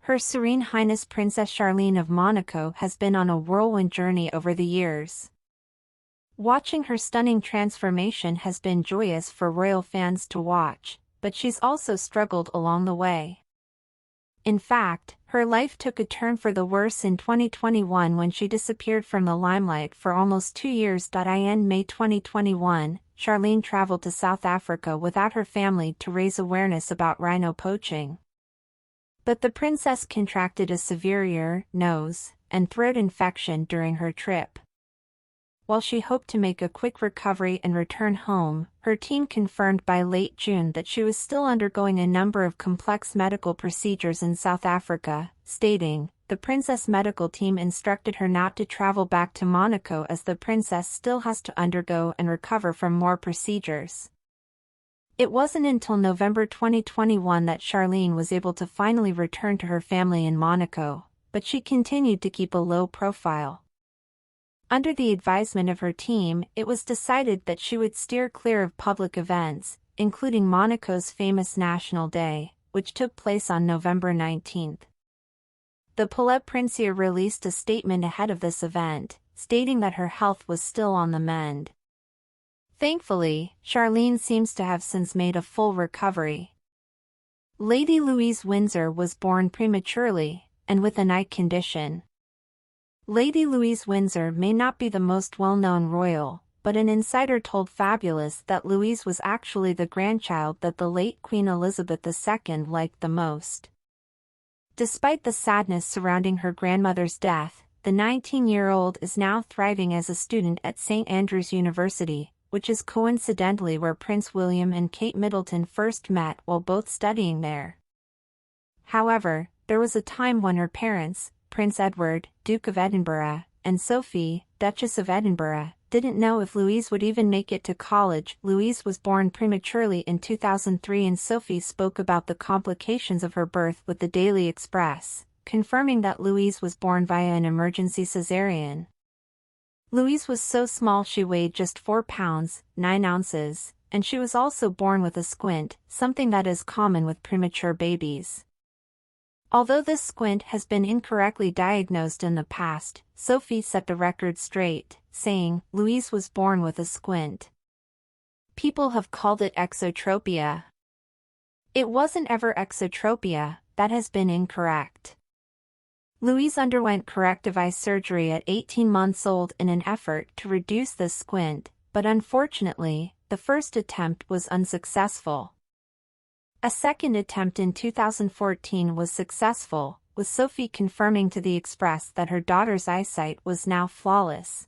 Her Serene Highness Princess Charlene of Monaco has been on a whirlwind journey over the years. Watching her stunning transformation has been joyous for royal fans to watch, but she's also struggled along the way. In fact, her life took a turn for the worse in 2021 when she disappeared from the limelight for almost 2 years. In May 2021, Charlene traveled to South Africa without her family to raise awareness about rhino poaching. But the princess contracted a severe ear, nose, and throat infection during her trip. While she hoped to make a quick recovery and return home, her team confirmed by late June that she was still undergoing a number of complex medical procedures in South Africa, stating, "The princess medical team instructed her not to travel back to Monaco as the princess still has to undergo and recover from more procedures." It wasn't until November 2021 that Charlene was able to finally return to her family in Monaco, but she continued to keep a low profile. Under the advisement of her team, it was decided that she would steer clear of public events, including Monaco's famous National Day, which took place on November 19. The Palais Princier released a statement ahead of this event, stating that her health was still on the mend. Thankfully, Charlene seems to have since made a full recovery. Lady Louise Windsor was born prematurely, and with an eye condition. Lady Louise Windsor may not be the most well-known royal, but an insider told Fabulous that Louise was actually the grandchild that the late Queen Elizabeth II liked the most. Despite the sadness surrounding her grandmother's death, the 19-year-old is now thriving as a student at St. Andrews University, which is coincidentally where Prince William and Kate Middleton first met while both studying there. However, there was a time when her parents, Prince Edward, Duke of Edinburgh, and Sophie, Duchess of Edinburgh, didn't know if Louise would even make it to college. Louise was born prematurely in 2003 and Sophie spoke about the complications of her birth with the Daily Express, confirming that Louise was born via an emergency cesarean. Louise was so small she weighed just 4 pounds, 9 ounces, and she was also born with a squint, something that is common with premature babies. Although this squint has been incorrectly diagnosed in the past, Sophie set the record straight, saying, "Louise was born with a squint." People have called it exotropia. It wasn't ever exotropia, that has been incorrect. Louise underwent corrective eye surgery at 18 months old in an effort to reduce this squint, but unfortunately, the first attempt was unsuccessful. A second attempt in 2014 was successful, with Sophie confirming to the Express that her daughter's eyesight was now flawless.